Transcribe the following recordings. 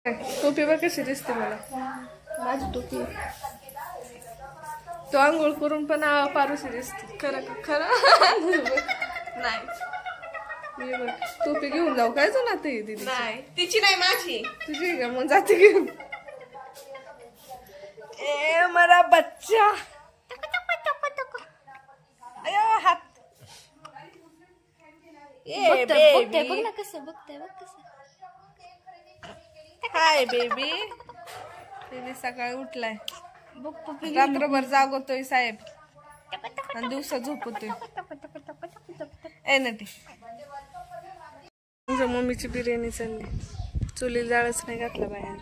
टोपी बघ कशी दिसते मला. माझी टोपी तो आंघोळ करून पण पारुशी दिसते. खरं खरं नाही. मी बघ टोपी घेऊन जाऊ काय ना ते दीदी. नाही तिची नाही माझी. तुझी का मग जाते घेऊन. ए मेरा बच्चा. अयो हात. ए बेबी बघ ना कसं बघते बघ कसं. Hi baby. बेबी सकाळी उठलाय. बघ टोपी रात्रभर जागवतोय साहेब आणि दिवसा झोपतोय. ए नटी तुझ्या मम्मीची बिर्याणी चालली. चुलीला जाळच नाही घातला बाहेर.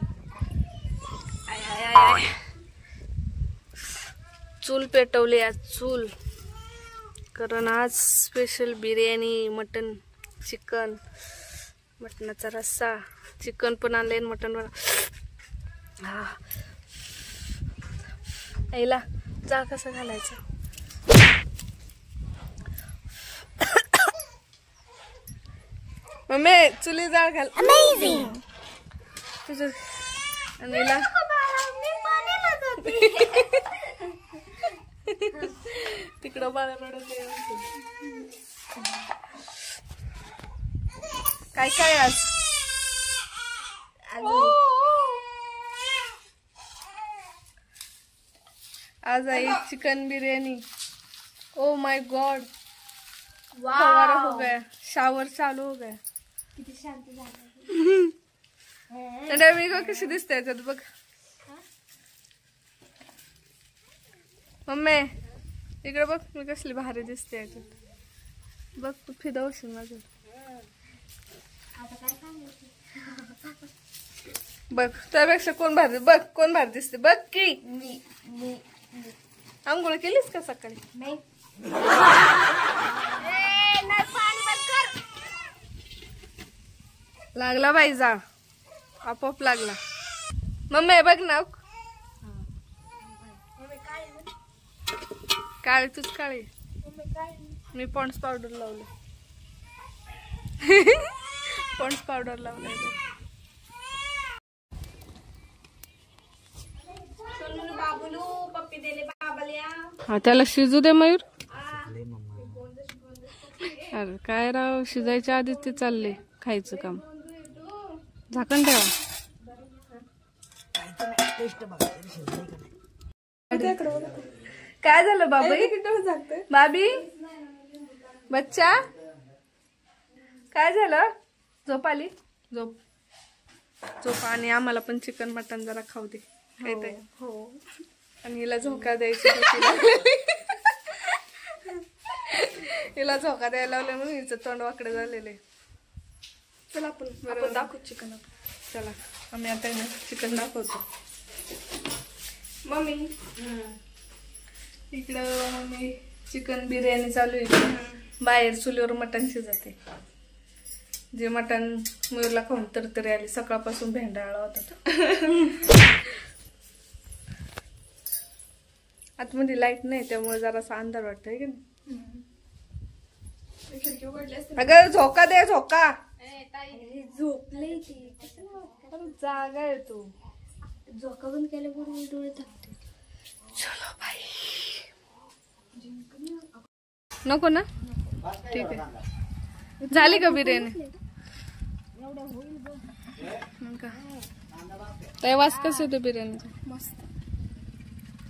I I I I. चूल पेटवली आज चूल. कारण आज स्पेशल बिर्याणी मटन चिकन मटणाचा रस्सा चिकन पण आणले मटन पण. हा आईला जाळ कसा घालायचा. मम्मी चुली जाळ घाल. तुझं आणि तिकडं बाळा रडत काय काय आज. आज आई chicken biryani. Oh my god फवारा हो गया. शावर चालू हो गया. किती शांत झालं. मी का कशी दिसते याच्यात बघ. मम्मी इकडे बघ मी कसली भारी दिसते याच्यात. बघ तू फिदा होशील माझं. बघ त्यापेक्षा कोण भारी. बघ कोण भारी दिसते बघ की. मी आंघोळ केलीस का सकाळी. नाही. लागला बाई जाळ आपोआप लागला. मम्मी बघ ना काळी तूच काळी. मी पॉन्ड्स पावडर लावलं. पॉन्ड्स पावडर लावलंय. हा त्याला शिजू दे मयूर. अरे काय राव शिजायच्या आधीच ते चालले खायचं काम. झाकण ठेवा. काय झालं बाबी. बाबी बच्चा काय झालं. झोप आली. झोप झोप. आणि आम्हाला पण चिकन मटन जरा खाऊ दे. काय हो. आणि हिला झोका द्यायची. हिला झोका द्यायला लावलं म्हणून हिचं तोंड वाकडे झालेले. चला आपण दाखवू चिकन. चला आम्ही आता चिकन दाखवतो. मम्मी इकडं मम्मी चिकन बिर्याणी चालू आहे. बाहेर चुलीवर मटण शिजते. जे मटण मयूरला खाऊन तरतरी आली. सकाळपासून भेंडाळा होता. आतमध्ये लाईट नाही त्यामुळे जरासा अंधार वाटतोय की नाही. अगं झोका दे झोका. झोपले जागा आहे तू. झोका बंद केल्याबरोबर डोळे थांबते. चलो बाई. नको ना ठीक आहे. झाली का बिर्याणी. काय वास कसं येतो बिर्याणीचा. मस्त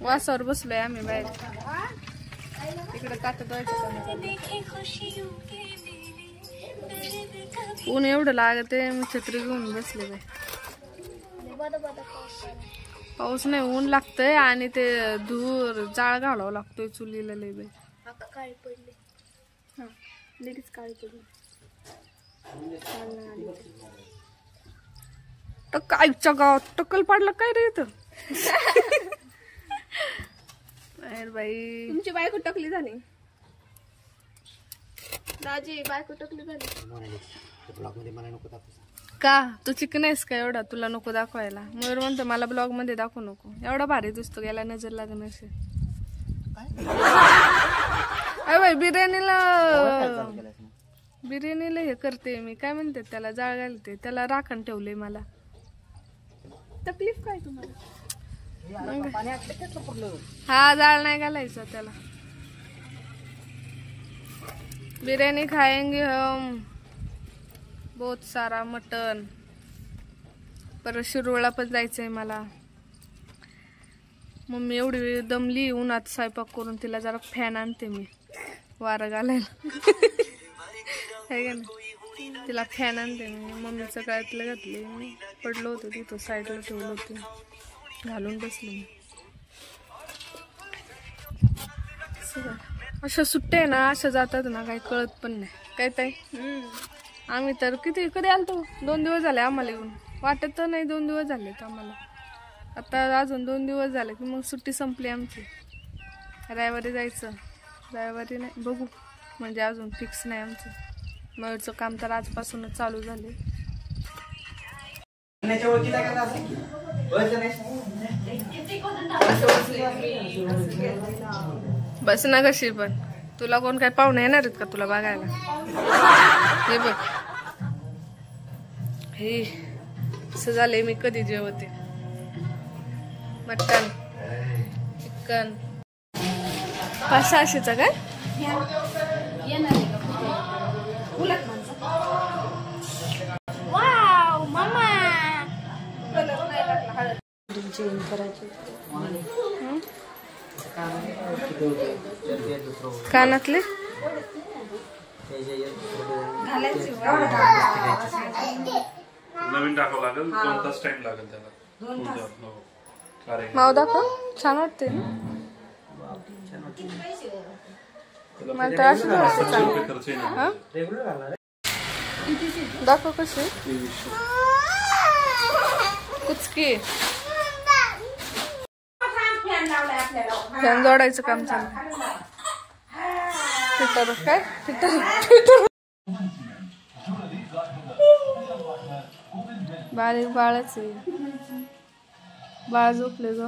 वासावर बसलोय आम्ही बाहेर. इकडे ताट धुवायचं. ऊन एवढं लागते मी छत्री घेऊन बसले बाई. पाऊस नाही ऊन लागतंय आणि ते धूर जाळ घालावं लागतोय चुलीला लय बाई. काळी पडली. हा लगेच काळी पडली. आईच्या गावात टक्कल पाडलं काय रे इथं. बाई तुमची बायको टकली झाली. दाजी बायको टकली झाली. का तू चिकन आहेस का एवढा तुला नको दाखवायला. मयूर म्हणतो मला ब्लॉग मध्ये दाखवू नको. एवढा भारी दिसतो गेला नजर लागण असे. बाई बिर्याणीला हे करते मी काय म्हणते त्याला जाळ घालते. त्याला राखण ठेवले मला. तकलीफ काय तुम्हाला? हा जाळ नाही घालायचा त्याला. बिर्याणी खाएंगे हम, बहुत सारा मटन. परत शिरोळा पण जायचंय मला. मम्मी एवढी दमली उन्हात स्वयंपाक करून, तिला जरा फॅन आणते मी वारं घालायला. है का नाही? तिला फॅन आणते मी. मम्मीचं गळ्यातलं घातले मी, पडलो होतो तिथं साईडला ठेवलं होतं, घालून बसले मी. अशा सुट्ट्या ना अशा जातात ना, काही कळत पण नाही. काय ताई? आम्ही तर कधी आलतो, 2 दिवस झाले आम्हाला येऊन. वाटत तर नाही 2 दिवस झालेत आम्हाला. आता अजून 2 दिवस झाले की मग सुट्टी संपली आमची. रविवारी जायचं, रविवारी नाही बघू, म्हणजे अजून फिक्स नाही आमचं. मयूरचं काम तर आजपासूनच चालू झाले. बस ना कशी पण, तुला कोण काय पाहुणे येणार आहेत का तुला बघायला? हे बघ, हे असं झालंय. मी कधी जेवते मटन चिकन 500-600चा काय? वाव मामा. कानातले नवीन टाकावं लागेल, 2 तास टाइम लागेल त्याला. माव दाखव, छान वाटते ना. मला तर असं खर्च येणार. दाखव कशी कुचकी. फॅन जोडायचं काम चालू. फिटर काय फिटर बाळच आहे. बाळ झोपले ग.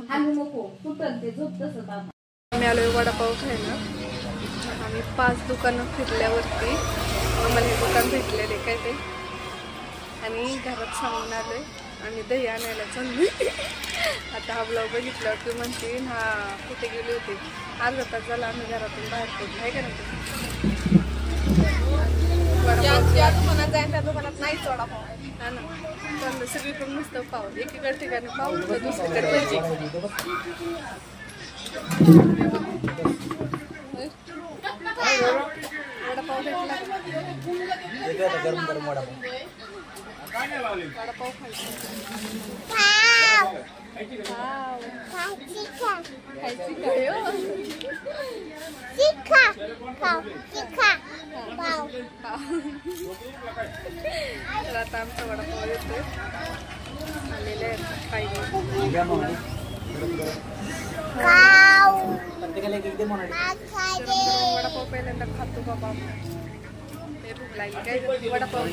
आम्ही आलोय वडापाव खायला. आम्ही 5 दुकानं फिरल्यावरती आम्हाला हे दुकान भेटलेले काय ते, आणि घरात सांगून आलोय आणि दही आणायला चालली. आता हा ब्लॉग बघितल्यावरती म्हणते हा कुठे गेले होते. अर्धा तास झाला आम्ही घरातून बाहेर पडलो, आहे का नाही? ज्या दुकानात जाईल त्या दुकानात नाहीच वडापाव. हा ना, पण सगळीकडून नुसतं पाव. एकीकडे ठिकाणी पाव तर दुसरीकडे भजी. वडापाव भेटला वडापाव तर आता आमचा वडापाव येतोय. आलेले आहेत पाहिजे. वडापाव पहिल्यांदा खातो बाबा. भूक लागली काय वडापाव.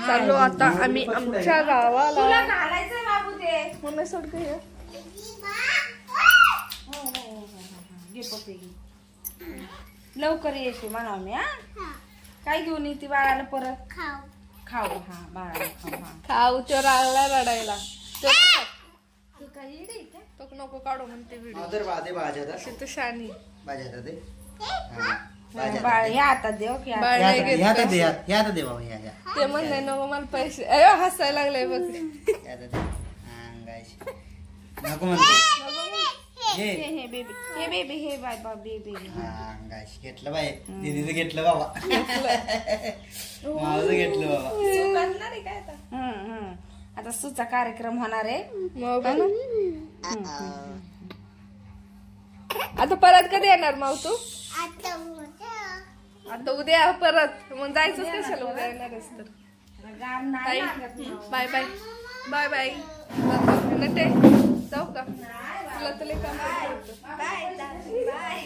चाललो आता आम्ही आमच्या गावाला. मम्मी सोड घे. लवकर येते म्हणा मी. काय घेऊन येते बाळाला परत? खाऊ. हा बाळाला खाऊ. हा खाऊ. तो राहिला रडायला. तो नको काढू म्हणते व्हिडिओ. अशी तर शानी बाळ या आता देव की बाळ नाही घेत. ते म्हणलंय नको मला पैसे. अयो हसायला लागलाय बघ. हे बेबी हे बेबी हे बाय बा बेबी घेतलं बाय दीदीचं घेतलं बाबा. माझं घेतलं बाबा. आता सुचा कार्यक्रम होणार आहे. आता परत कधी येणार माऊ तू? आता उद्या परत मग जायचंच कशाला उद्या येणारच तर गार नाही लागत ना. बाय बाय बाय बाय नटे जाऊ का तुला तर लय काम पडलं होतं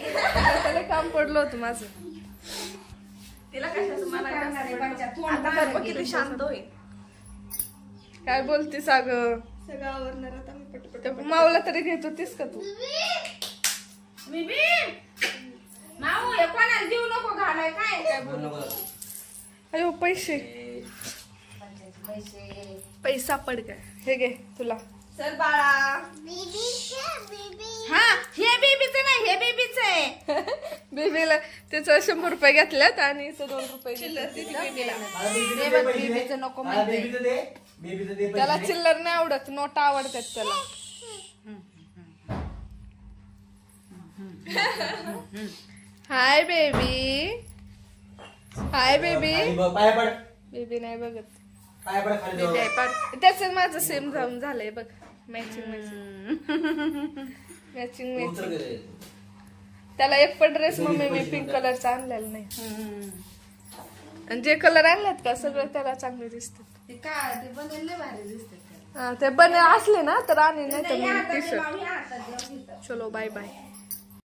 तुला तर लय काम पडलं होतं माझं तिला कशाचं सांगणारे बाईच्या तोंड आता बाहेर बघ किती गेलं. शांत होईल. काय बोलतीस अगं सगळं आवरणार आता मी पटपट. त्या माऊला तरी घेत होतीस का तू माऊ हे कोणाला देऊ नको घालाय काय अयो पैसे पैसा पड काय हे घे तुला चल बाळा. हा हे बेबीचं नाही हे बेबीचं आहे. बेबीला त्याचं 100 रुपये घेतल्यात आणि इथं 2 रुपये चिल्लर घेतल्यात. दिली बेबीला. हे बघ बेबीचं नको म्हणते. त्याला चिल्लर नाही आवडत नोटा आवडतात त्याला हाय बेबी हाय बेबी पाया पड बेबी नाही बघत पाया पड खाली बेबी आहे पण त्याचं माझं सेम जाऊन झालंय बघ मॅचिंग मॅचिंग त्याला एक पण ड्रेस मम्मी मी पिंक कलरचा आणलेला नाही आणि जे कलर आणलेत का सगळं त्याला चांगले दिसतात ते काय ते बनवले भारी दिसते. ते बने असले ना तर आणि नाही तर हे मग हातात टी दे, शर्ट माऊ, हे हातात दे, इथं. चलो बाय बाय